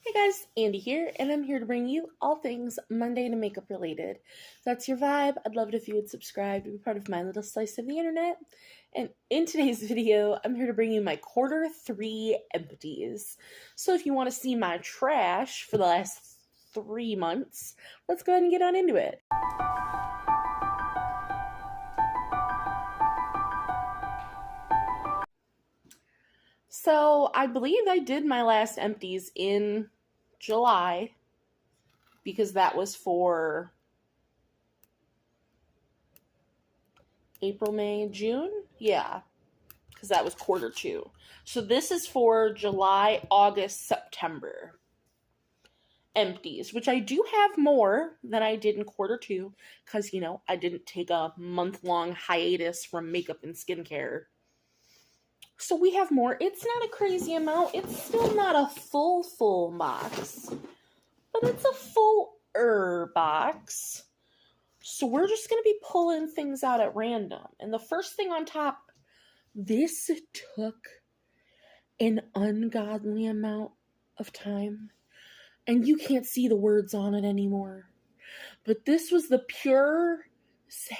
Hey guys, Andy here, and I'm here to bring you all things mundane and makeup related. If that's your vibe, I'd love it if you would subscribe to be part of my little slice of the internet. And in today's video, I'm here to bring you my Q3 empties. So if you want to see my trash for the last 3 months, let's go ahead and get on into it. So I believe I did my last empties in July because that was for April, May, June? Yeah, because that was Q2. So this is for July, August, September empties, which I do have more than I did in Q2 because, you know, I didn't take a month-long hiatus from makeup and skincare. So we have more. It's not a crazy amount. It's still not a full box, but it's a fuller box. So we're just going to be pulling things out at random. And the first thing on top, this took an ungodly amount of time. And you can't see the words on it anymore. But this was the Pure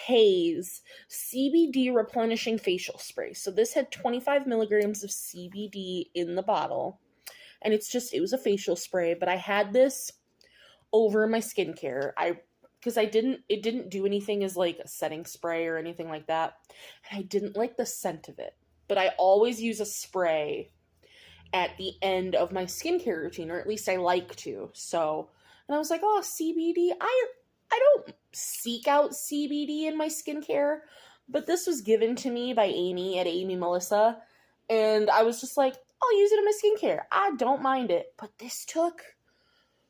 Haze CBD replenishing facial spray. So this had 25 milligrams of CBD in the bottle. And it was a facial spray, but I had this over my skincare. Because it didn't do anything as like a setting spray or anything like that. And I didn't like the scent of it. But I always use a spray at the end of my skincare routine, or at least I like to. So, and I was like, oh, CBD. I don't seek out CBD in my skincare, but this was given to me by Amy at Amy Melissa, and I was just like, I'll use it in my skincare. I don't mind it. But this took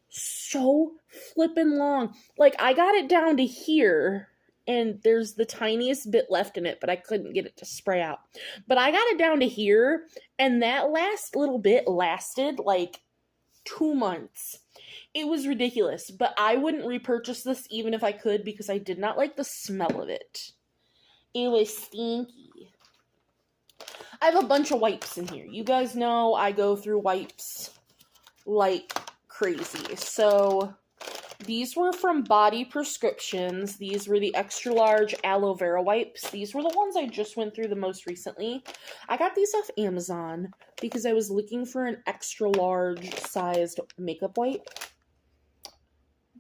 so flippin' long. Like, I got it down to here, and there's the tiniest bit left in it, but I couldn't get it to spray out. But I got it down to here, and that last little bit lasted like 2 months. It was ridiculous, but I wouldn't repurchase this even if I could because I did not like the smell of it. It was stinky. I have a bunch of wipes in here. You guys know I go through wipes like crazy. So these were from Body Prescriptions. These were the extra large aloe vera wipes. These were the ones I just went through the most recently. I got these off Amazon because I was looking for an extra large sized makeup wipe.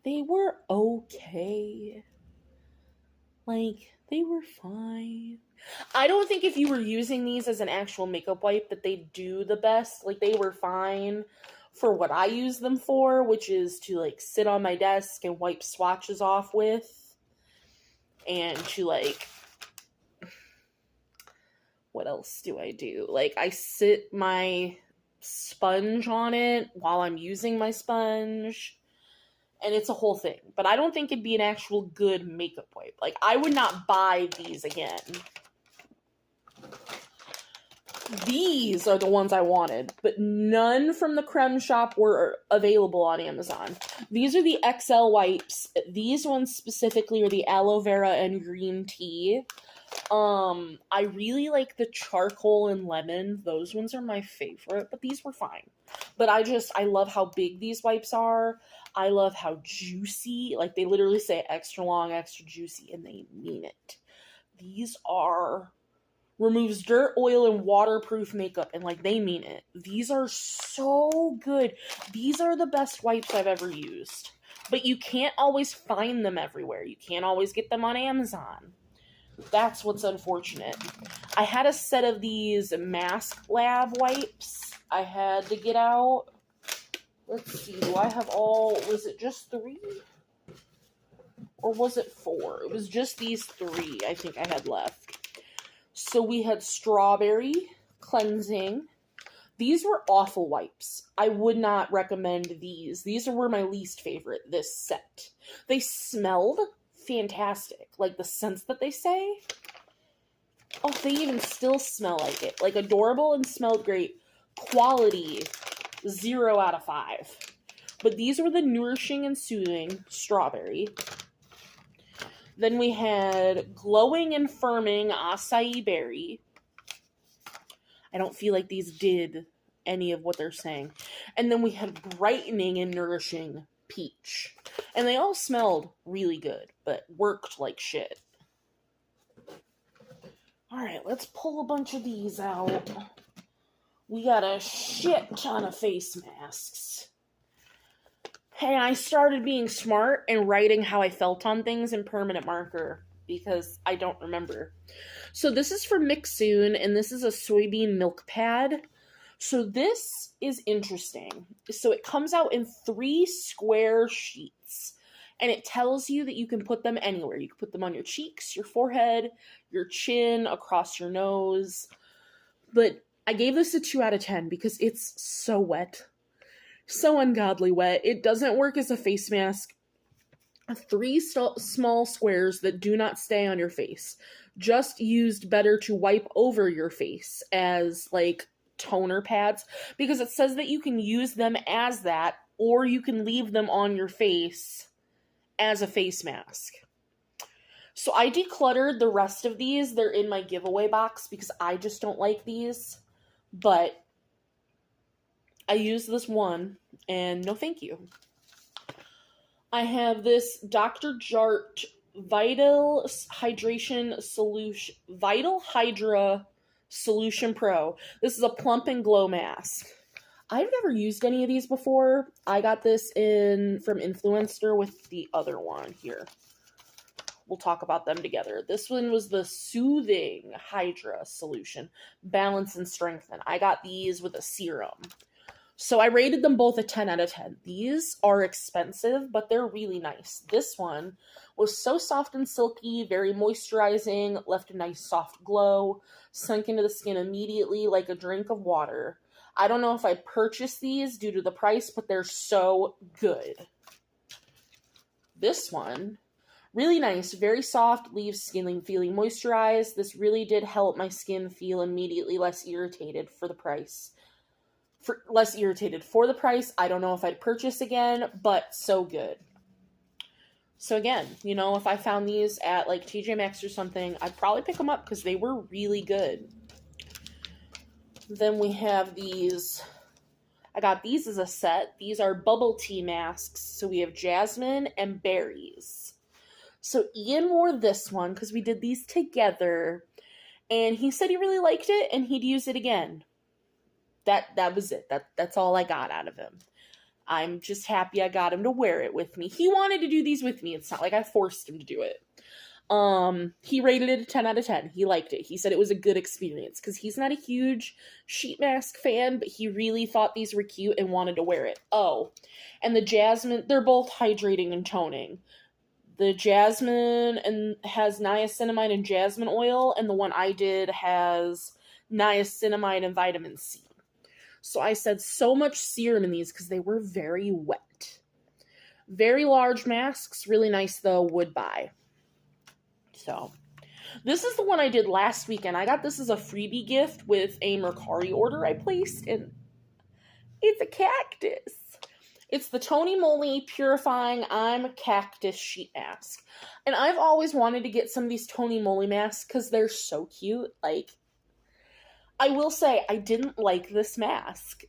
They were okay. Like, they were fine. I don't think if you were using these as an actual makeup wipe that they do the best. Like, they were fine for what I use them for, which is to, like, sit on my desk and wipe swatches off with. And to, like, what else do I do? Like, I sit my sponge on it while I'm using my sponge. And it's a whole thing. But I don't think it'd be an actual good makeup wipe. Like, I would not buy these again. These are the ones I wanted. But none from the Creme Shop were available on Amazon. These are the XL wipes. These ones specifically are the aloe vera and green tea. I really like the charcoal and lemon. Those ones are my favorite, but these were fine. But I love how big these wipes are. I love how juicy, like they literally say extra long, extra juicy, and they mean it. These removes dirt, oil, and waterproof makeup, and like they mean it. These are so good. These are the best wipes I've ever used. But you can't always find them everywhere. You can't always get them on Amazon. That's what's unfortunate. I had a set of these Mask Lab wipes I had to get out. Let's see, do I have was it just 3? Or was it 4? It was just these 3 I think I had left. So we had Strawberry Cleansing. These were awful wipes. I would not recommend these. These were my least favorite, this set. They smelled fantastic. Like the scents that they say. Oh, they even still smell like it. Like adorable and smelled great. Quality, 0 out of 5. But these were the Nourishing and Soothing Strawberry. Then we had Glowing and Firming Acai Berry. I don't feel like these did any of what they're saying. And then we had brightening and nourishing peach. And they all smelled really good, but worked like shit. Alright, let's pull a bunch of these out. We got a shit ton of face masks. Hey, I started being smart and writing how I felt on things in permanent marker because I don't remember. So this is from Mixsoon, and this is a soybean milk pad. So this is interesting. So it comes out in 3 square sheets, and it tells you that you can put them anywhere. You can put them on your cheeks, your forehead, your chin, across your nose. But I gave this a 2 out of 10 because it's so wet. So ungodly wet. It doesn't work as a face mask. 3 small squares that do not stay on your face. Just used better to wipe over your face as like toner pads, because it says that you can use them as that, or you can leave them on your face as a face mask. So I decluttered the rest of these. They're in my giveaway box because I just don't like these. But I used this one, and no thank you. I have this Dr. Jart Vital Hydra Solution Pro. This is a plump and glow mask. I've never used any of these before. I got this from Influencer with the other one here. We'll talk about them together. This one was the Soothing Hydra Solution, Balance and Strengthen. I got these with a serum. So I rated them both a 10 out of 10. These are expensive, but they're really nice. This one was so soft and silky, very moisturizing, left a nice soft glow, sunk into the skin immediately like a drink of water. I don't know if I'd purchase these due to the price, but they're so good. This one, really nice, very soft, leaves skin feeling moisturized. This really did help my skin feel immediately less irritated for the price. For the price, I don't know if I'd purchase again, but so good. So again, you know, if I found these at like TJ Maxx or something, I'd probably pick them up because they were really good. Then we have these. I got these as a set. These are bubble tea masks. So we have jasmine and berries. So Ian wore this one because we did these together. And he said he really liked it and he'd use it again. That was it. That's all I got out of him. I'm just happy I got him to wear it with me. He wanted to do these with me. It's not like I forced him to do it. He rated it a 10 out of 10. He liked it. He said it was a good experience because he's not a huge sheet mask fan, but he really thought these were cute and wanted to wear it. Oh, and the jasmine, they're both hydrating and toning. The jasmine has niacinamide and jasmine oil, and the one I did has niacinamide and vitamin C. So I said so much serum in these because they were very wet. Very large masks. Really nice, though. Would buy. So this is the one I did last weekend. I got this as a freebie gift with a Mercari order I placed. And it's a cactus. It's the Tony Moly Purifying I'm Cactus Sheet Mask. And I've always wanted to get some of these Tony Moly masks because they're so cute. Like, I will say, I didn't like this mask.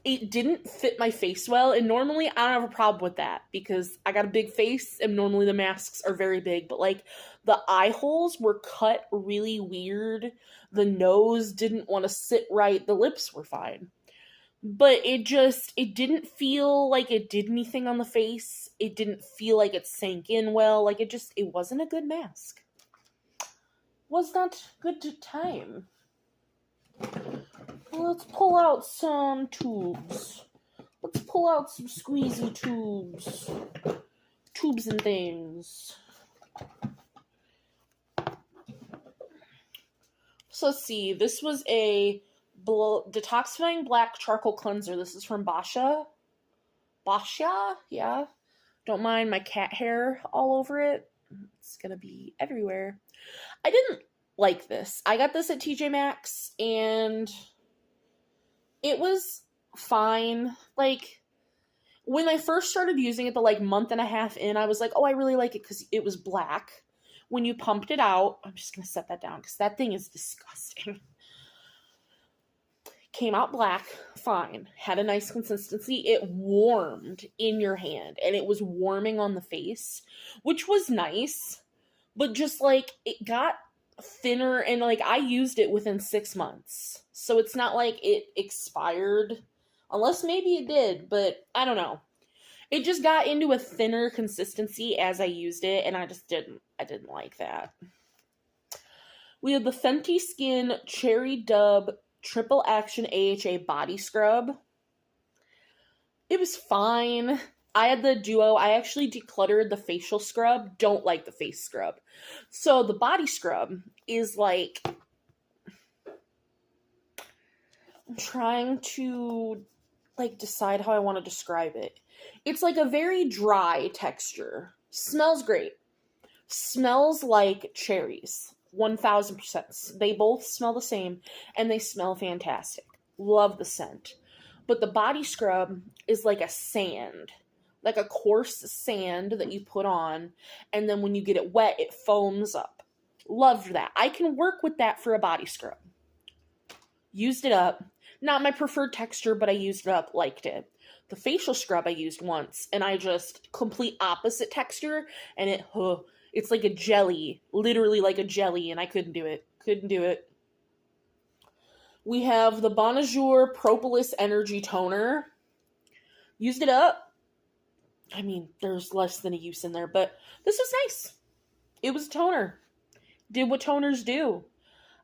It didn't fit my face well, and normally I don't have a problem with that, because I got a big face, and normally the masks are very big, but, like, the eye holes were cut really weird, the nose didn't want to sit right, the lips were fine. But it didn't feel like it did anything on the face, it didn't feel like it sank in well, like, it wasn't a good mask. Was not good time. Let's pull out some tubes. Let's pull out some squeezy tubes. Tubes and things. So let's see. This was a detoxifying black charcoal cleanser. This is from Basha. Basha? Yeah. Don't mind my cat hair all over it. It's gonna be everywhere. I didn't like this. I got this at TJ Maxx, and it was fine. Like, when I first started using it, the, like, month and a half in, I was like, oh, I really like it because it was black. When you pumped it out, I'm just gonna set that down because that thing is disgusting. Came out black, fine. Had a nice consistency. It warmed in your hand, and it was warming on the face, which was nice. But just, like, it got thinner, and, like, I used it within 6 months. So it's not like it expired. Unless maybe it did, but I don't know. It just got into a thinner consistency as I used it, and I didn't like that. We have the Fenty Skin Cherry Dub Triple Action AHA Body Scrub. It was fine. I had the duo. I actually decluttered the facial scrub. Don't like the face scrub. So the body scrub is like, I'm trying to like decide how I want to describe it. It's like a very dry texture. Smells great. Smells like cherries. 1000%. They both smell the same, and they smell fantastic. Love the scent. But the body scrub is like a sand. Like a coarse sand that you put on, and then when you get it wet, it foams up. Loved that. I can work with that for a body scrub. Used it up. Not my preferred texture, but I used it up, liked it. The facial scrub I used once, and I just complete opposite texture, and it's like a jelly, literally like a jelly, and I couldn't do it. Couldn't do it. We have the Bonjour Propolis Energy Toner. Used it up. I mean, there's less than a use in there, but this was nice. It was a toner. Did what toners do.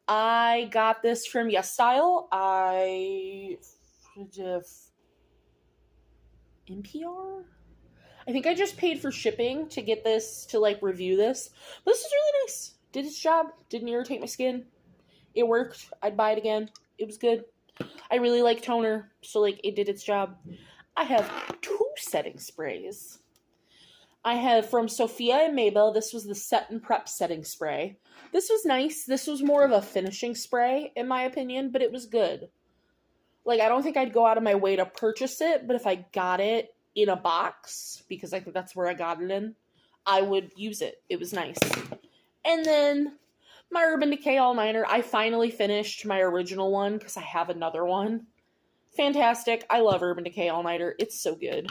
I got this from YesStyle. NPR? I think I just paid for shipping to get this, to like review this. But this is really nice. Did its job. Didn't irritate my skin. It worked. I'd buy it again. It was good. I really like toner, so like it did its job. I have 2 setting sprays. I have from Sophia and Mabel. This was the Set and Prep setting spray. This was nice. This was more of a finishing spray, in my opinion, but it was good. Like, I don't think I'd go out of my way to purchase it, but if I got it in a box, because I think that's where I got it in, I would use it. It was nice. And then my Urban Decay All-Nighter. I finally finished my original one because I have another one. Fantastic. I love Urban Decay All-Nighter. It's so good.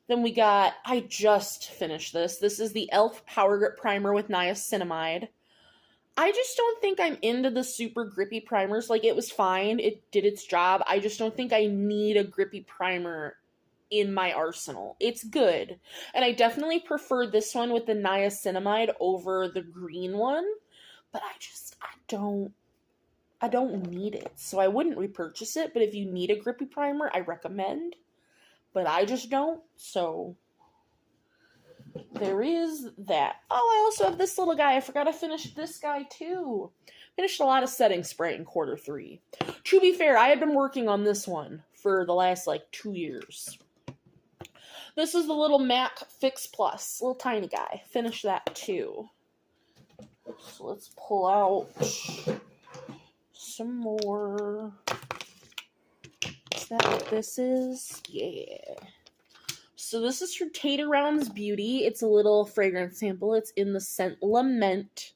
Then we got, I just finished this. This is the e.l.f. Power Grip Primer with Niacinamide. I just don't think I'm into the super grippy primers. Like, it was fine. It did its job. I just don't think I need a grippy primer in my arsenal. It's good. And I definitely prefer this one with the niacinamide over the green one. But I don't need it. So I wouldn't repurchase it. But if you need a grippy primer, I recommend. But I just don't. So there is that. Oh, I also have this little guy. I forgot to finish this guy too. Finished a lot of setting spray in Q3. To be fair, I had been working on this one for the last like 2 years. This is the little MAC Fix Plus. Little tiny guy. Finished that too. So let's pull out some more. Is that what this is? Yeah. So this is from Tate Rounds Beauty. It's a little fragrance sample. It's in the scent Lament.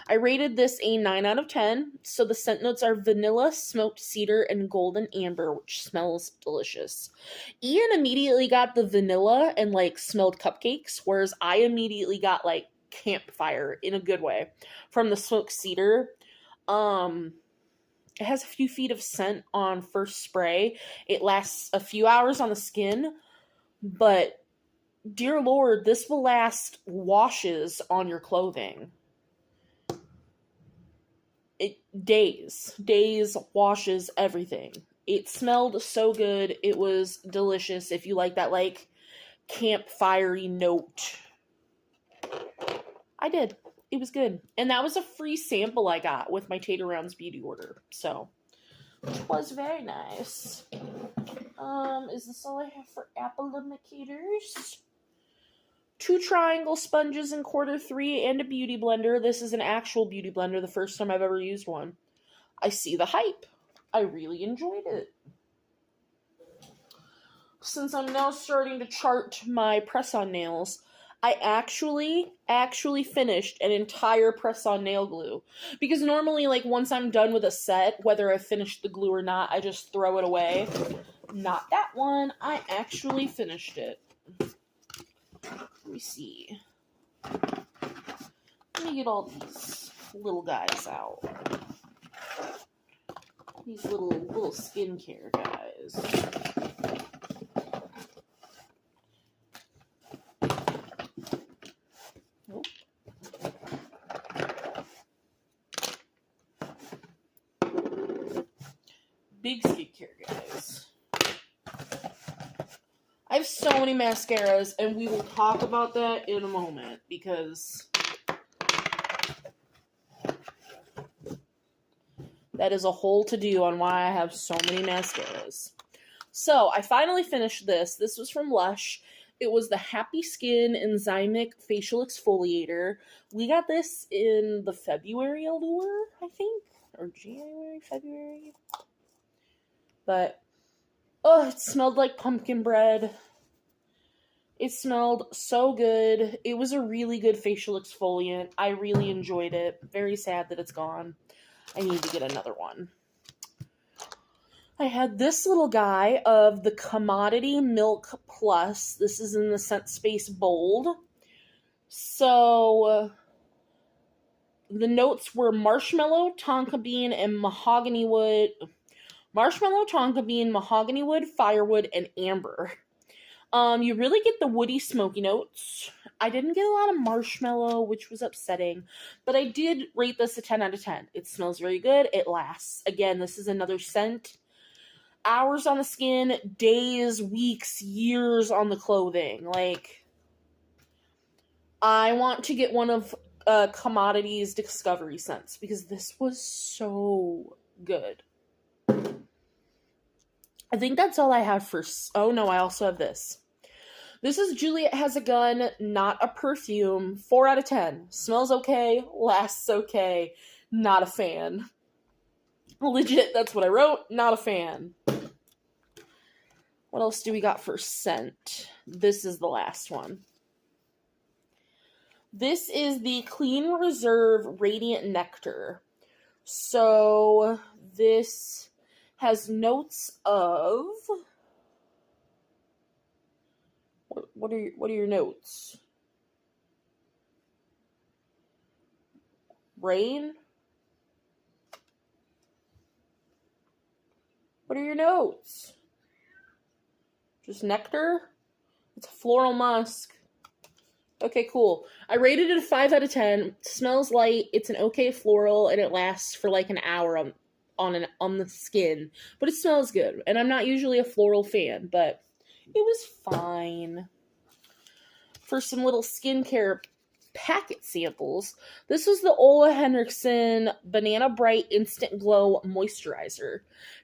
I rated this a 9 out of 10. So the scent notes are vanilla, smoked cedar, and golden amber, which smells delicious. Ian immediately got the vanilla and like smelled cupcakes, whereas I immediately got like campfire in a good way from the smoked cedar. It has a few feet of scent on first spray. It lasts a few hours on the skin, but dear Lord, this will last washes on your clothing. Days, washes, everything. It smelled so good. It was delicious. If you like that like campfire-y note, I did. It was good. And that was a free sample I got with my Tate Rounds Beauty order. So, it was very nice. Is this all I have for applicators? 2 triangle sponges in Q3 and a beauty blender. This is an actual beauty blender. The first time I've ever used one. I see the hype. I really enjoyed it. Since I'm now starting to chart my press-on nails, I actually finished an entire press-on nail glue. Because normally, like, once I'm done with a set, whether I finished the glue or not, I just throw it away. Not that one. I actually finished it. Let me see. Let me get all these little guys out. These little skincare guys. Nope. Big skincare guys. I have so many mascaras, and we will talk about that in a moment, because that is a whole to-do on why I have so many mascaras. So, I finally finished this. This was from Lush. It was the Happy Skin Enzymic Facial Exfoliator. We got this in the February allure, I think. Or January, February. But, oh, it smelled like pumpkin bread. It smelled so good. It was a really good facial exfoliant. I really enjoyed it. Very sad that it's gone. I need to get another one. I had this little guy of the Commodity Milk Plus. This is in the Scent Space Bold. So, the notes were marshmallow, tonka bean, and mahogany wood. Marshmallow, tonka bean, mahogany wood, firewood, and amber. You really get the woody, smoky notes. I didn't get a lot of marshmallow, which was upsetting, but I did rate this a 10 out of 10. It smells very good. It lasts. Again, this is another scent. Hours on the skin, days, weeks, years on the clothing. Like, I want to get one of Commodity's Discovery scents, because this was so good. I think that's all I have for... Oh, no, I also have this. This is Juliet Has a Gun, not a perfume. 4 out of 10. Smells okay, lasts okay. Not a fan. Legit, that's what I wrote. Not a fan. What else do we got for scent? This is the last one. This is the Clean Reserve Radiant Nectar. So, this has notes of... What are your notes? Rain? What are your notes? Just nectar? It's a floral musk. Okay, cool. I rated it a 5 out of 10. It smells light. It's an okay floral, and it lasts for like an hour on the skin. But it smells good. And I'm not usually a floral fan, but it was fine. For some little skincare packet samples, this was the Ola Henriksen Banana Bright Instant Glow Moisturizer.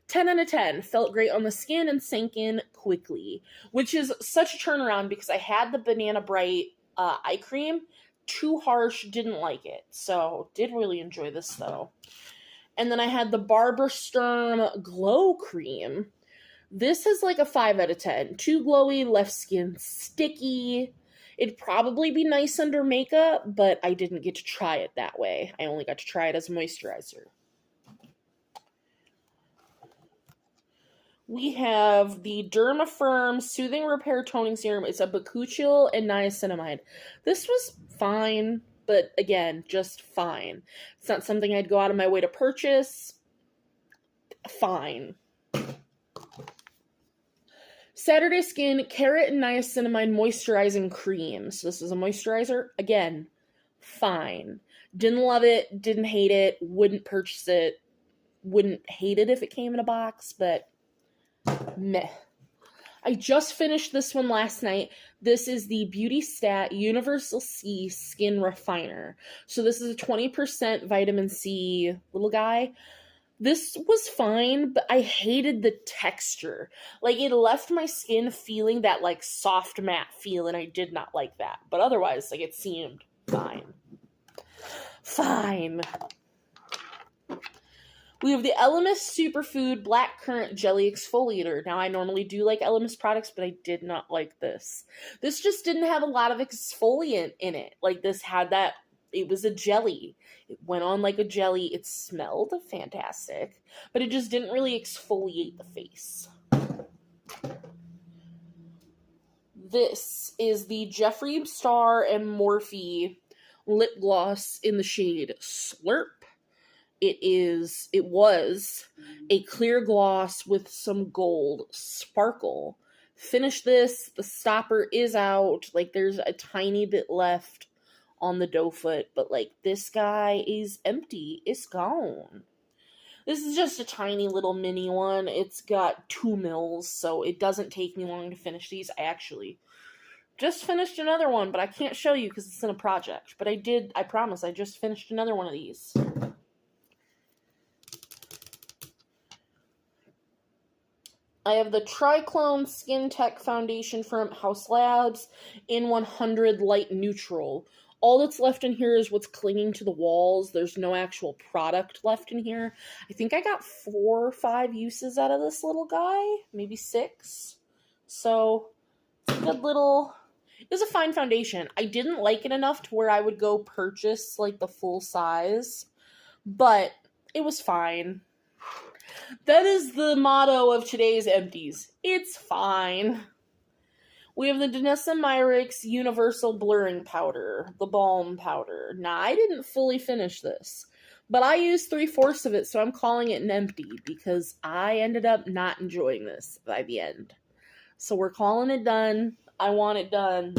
10 out of 10. Felt great on the skin and sank in quickly. Which is such a turnaround, because I had the Banana Bright eye cream. Too harsh, didn't like it. So, did really enjoy this though. And then I had the Barbara Sturm Glow Cream. This is like a 5 out of 10. Too glowy, left skin sticky. It'd probably be nice under makeup, but I didn't get to try it that way. I only got to try it as a moisturizer. We have the Dermafirm Soothing Repair Toning Serum. It's a bakuchiol and niacinamide. This was fine, but again, just fine. It's not something I'd go out of my way to purchase. Fine. Saturday Skin Carrot and Niacinamide Moisturizing Cream. So this is a moisturizer. Again, fine. Didn't love it. Didn't hate it. Wouldn't purchase it. Wouldn't hate it if it came in a box, but meh. I just finished this one last night. This is the Beauty Stat Universal C Skin Refiner. So this is a 20% vitamin C little guy. This was fine, but I hated the texture. Like, it left my skin feeling that, like, soft matte feel, and I did not like that. But otherwise, like, it seemed fine. Fine. We have the Elemis Superfood Black Currant Jelly Exfoliator. Now, I normally do like Elemis products, but I did not like this. This just didn't have a lot of exfoliant in it. Like, this had that, it was a jelly. It went on like a jelly. It smelled fantastic, but it just didn't really exfoliate the face. This is the Jeffree Star and Morphe lip gloss in the shade Slurp. It was a clear gloss with some gold sparkle. Finish this. The stopper is out. Like, there's a tiny bit left on the doe foot, but like, this guy is empty. It's gone. This is just a tiny little mini one. It's got 2 mils, so it doesn't take me long to finish these. I actually just finished another one, but I can't show you because it's in a project. But I promise, I just finished another one of these. I have the Triclone Skin Tech Foundation from House Labs in 100 Light Neutral. All that's left in here is what's clinging to the walls. There's no actual product left in here. I think I got 4 or 5 uses out of this little guy. Maybe 6. So, it's a good little... It was a fine foundation. I didn't like it enough to where I would go purchase, like, the full size. But, it was fine. That is the motto of today's empties. It's fine. We have the Danessa Myricks Universal Blurring Powder, the Balm Powder. Now, I didn't fully finish this, but I used 3/4 of it, so I'm calling it an empty because I ended up not enjoying this by the end. So we're calling it done. I want it done.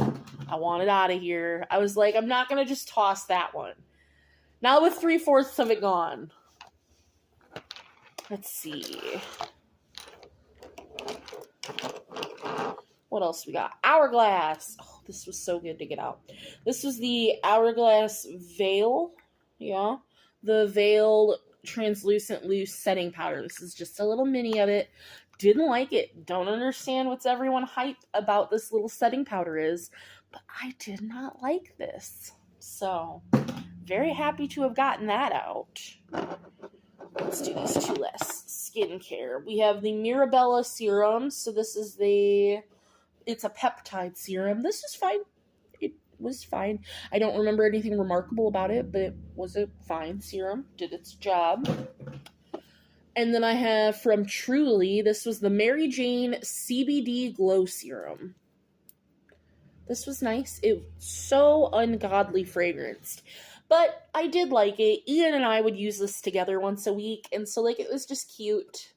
I want it out of here. I was like, I'm not going to just toss that one. Now with 3/4 of it gone. Let's see. What else we got? Hourglass. Oh, this was so good to get out. This was the Hourglass Veil. Yeah. The Veil Translucent Loose Setting Powder. This is just a little mini of it. Didn't like it. Don't understand what's everyone hype about this little setting powder is. But I did not like this. So, very happy to have gotten that out. Let's do these 2 less. Skincare. We have the Mirabella Serum. So this is it's a peptide serum. This is fine. It was fine. I don't remember anything remarkable about it, but it was a fine serum. Did its job. And then I have from Truly, this was the Mary Jane CBD Glow Serum. This was nice. It was so ungodly fragranced. But I did like it. Ian and I would use this together once a week. And so, like, it was just cute.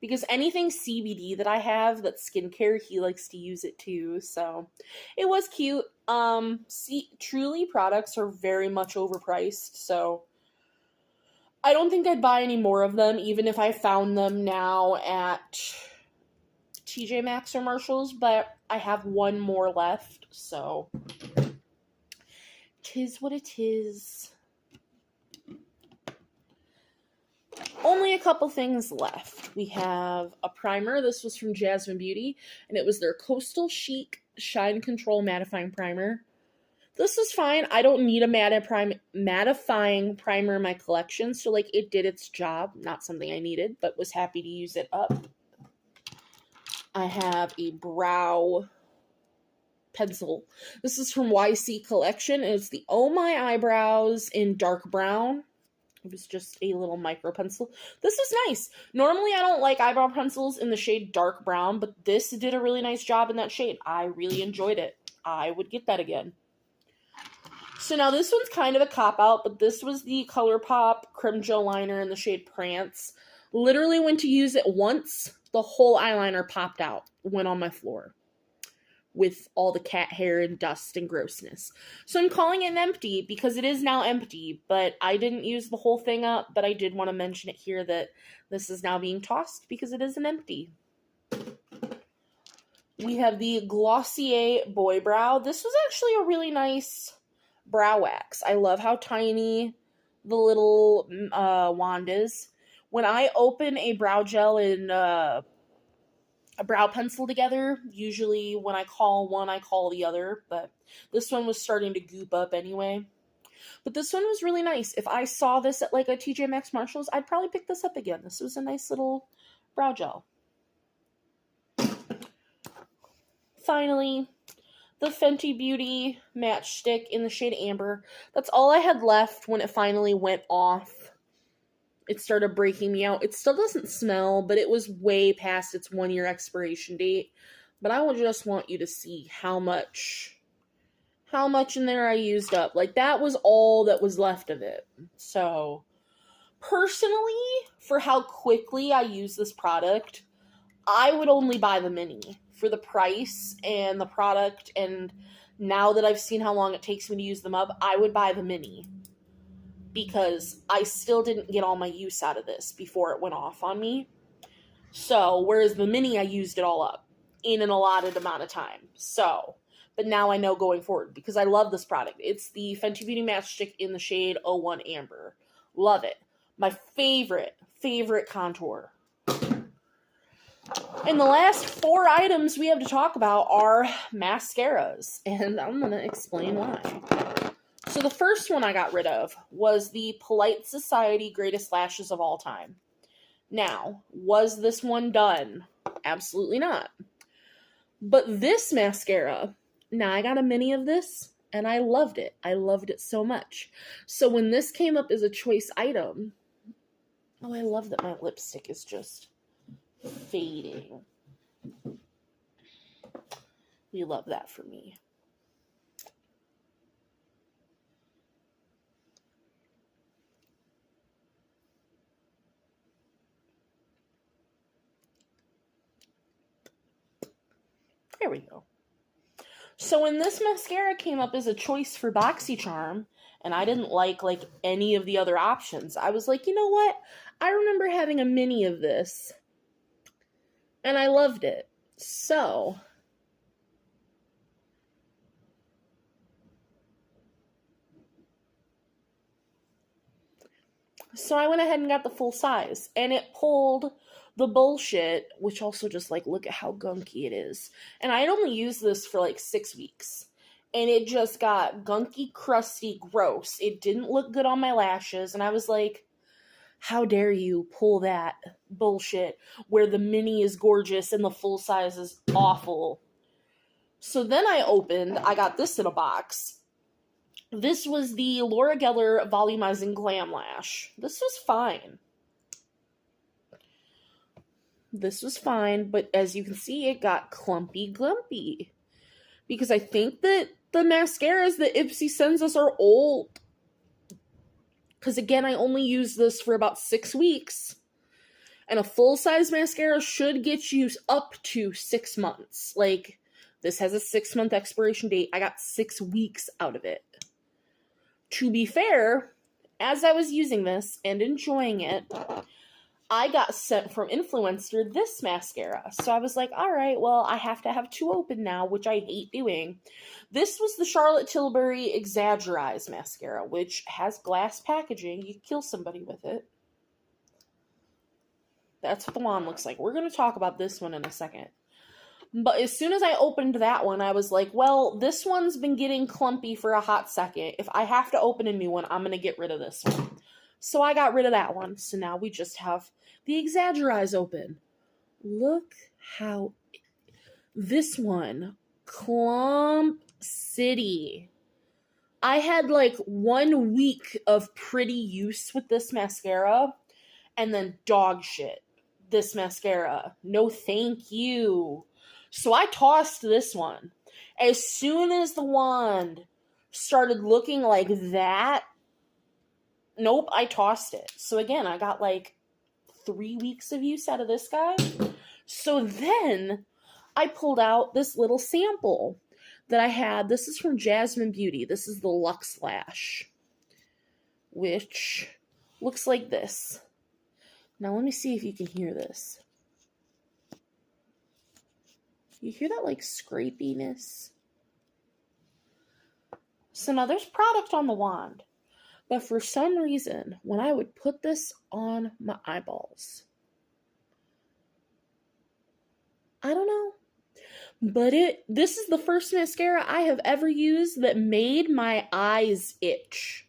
Because anything CBD that I have that's skincare, he likes to use it too. So, it was cute. Truly products are very much overpriced. So, I don't think I'd buy any more of them. Even if I found them now at TJ Maxx or Marshall's. But I have one more left. So... tis what it is. Only a couple things left. We have a primer. This was from Jasmine Beauty, and it was their Coastal Chic Shine Control Mattifying Primer. This is fine. I don't need a mattifying primer in my collection, so like it did its job. Not something I needed, but was happy to use it up. I have a brow pencil. This is from YC Collection. It's the Oh My Eyebrows in dark brown. It was just a little micro pencil. This is nice. Normally I don't like eyebrow pencils in the shade dark brown, but this did a really nice job in that shade. I really enjoyed it. I would get that again. So now this one's kind of a cop-out, but this was the ColourPop Creme Gel Liner in the shade Prance. Literally went to use it once. The whole eyeliner popped out. Went on my floor. With all the cat hair and dust and grossness. So I'm calling it an empty because it is now empty, but I didn't use the whole thing up, but I did want to mention it here that this is now being tossed because it is an empty. We have the Glossier Boy Brow. This was actually a really nice brow wax. I love how tiny the little wand is. When I open a brow gel and a brow pencil together, usually when I call one, I call the other, but this one was starting to goop up anyway. But this one was really nice. If I saw this at like a TJ Maxx Marshalls, I'd probably pick this up again. This was a nice little brow gel. Finally, the Fenty Beauty Matchstick in the shade Amber. That's all I had left when it finally went off. It started breaking me out. It still doesn't smell, but it was way past its 1-year expiration date. But I just want you to see how much in there I used up. Like, that was all that was left of it. So, personally, for how quickly I use this product, I would only buy the mini. For the price and the product, and now that I've seen how long it takes me to use them up, I would buy the mini. Because I still didn't get all my use out of this before it went off on me. So, whereas the mini, I used it all up in an allotted amount of time. So, but now I know going forward, because I love this product. It's the Fenty Beauty Matchstick in the shade 01 Amber. Love it. My favorite contour. And the last 4 items we have to talk about are mascaras, and I'm going to explain why. So the first one I got rid of was the Polite Society Greatest Lashes of All Time. Now, was this one done? Absolutely not. But this mascara, now I got a mini of this, and I loved it. I loved it so much. So when this came up as a choice item, oh, I love that my lipstick is just fading. We love that for me. There we go. So when this mascara came up as a choice for BoxyCharm, and I didn't like any of the other options, I was like, you know what? I remember having a mini of this, and I loved it. So I went ahead and got the full size, and it pulled the bullshit, which also just look at how gunky it is. And I had only used this for 6 weeks, and it just got gunky, crusty, gross. It didn't look good on my lashes, and I was like, how dare you pull that bullshit where the mini is gorgeous and the full size is awful. So then I got this in a box. This was the Laura Geller Volumizing Glam Lash. This was fine. But as you can see, it got clumpy glumpy. Because I think that the mascaras that Ipsy sends us are old. Because again, I only used this for about 6 weeks. And a full-size mascara should get you up to 6 months. This has a 6-month expiration date. I got 6 weeks out of it. To be fair, as I was using this and enjoying it, I got sent from Influencer this mascara. So I was like, all right, well, I have to have 2 open now, which I hate doing. This was the Charlotte Tilbury Exaggerize mascara, which has glass packaging. You can kill somebody with it. That's what the wand looks like. We're going to talk about this one in a second. But as soon as I opened that one, I was like, well, this one's been getting clumpy for a hot second. If I have to open a new one, I'm going to get rid of this one. So I got rid of that one. So now we just have the Exaggerize open. Look how this one, Clump City. I had 1 week of pretty use with this mascara, and then dog shit. This mascara. No thank you. So I tossed this one. As soon as the wand started looking like that, nope, I tossed it. So again, I got 3 weeks of use out of this guy. So then I pulled out this little sample that I had. This is from Jasmine Beauty. This is the Luxe Lash, which looks like this. Now let me see if you can hear this. You hear that scrapiness? So now there's product on the wand. But for some reason, when I would put this on my eyeballs, I don't know. But this is the first mascara I have ever used that made my eyes itch.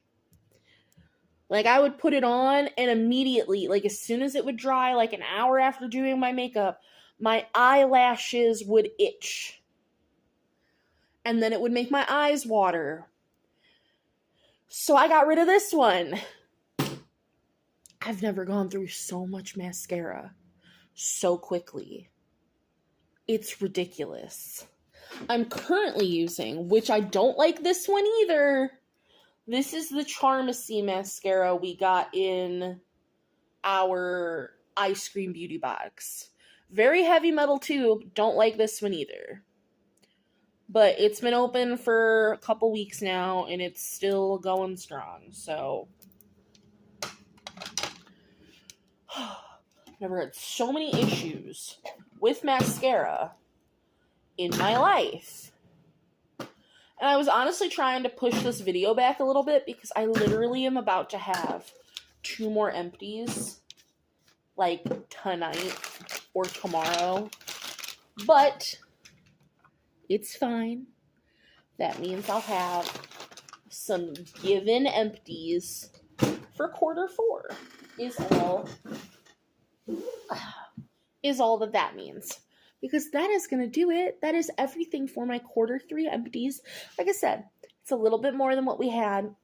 Like, I would put it on and immediately, like, as soon as it would dry, like an hour after doing my makeup, my eyelashes would itch. And then it would make my eyes water. So I got rid of this one. I've never gone through so much mascara so quickly. It's ridiculous. I'm currently using, which I don't like this one either. This is the Charmacy mascara we got in our Ice Cream Beauty box. Very heavy metal tube. Don't like this one either. But it's been open for a couple weeks now, and it's still going strong. So, I've never had so many issues with mascara in my life. And I was honestly trying to push this video back a little bit because I literally am about to have 2 more empties, like tonight or tomorrow. But it's fine. That means I'll have some given empties for Q4 is all that means. Because that is going to do it. That is everything for my Q3 empties. Like I said, it's a little bit more than what we had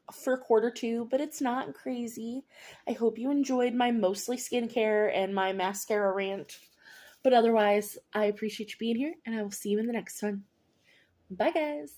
for Q2, but it's not crazy. I hope you enjoyed my mostly skincare and my mascara rant. But otherwise, I appreciate you being here, and I will see you in the next one. Bye, guys.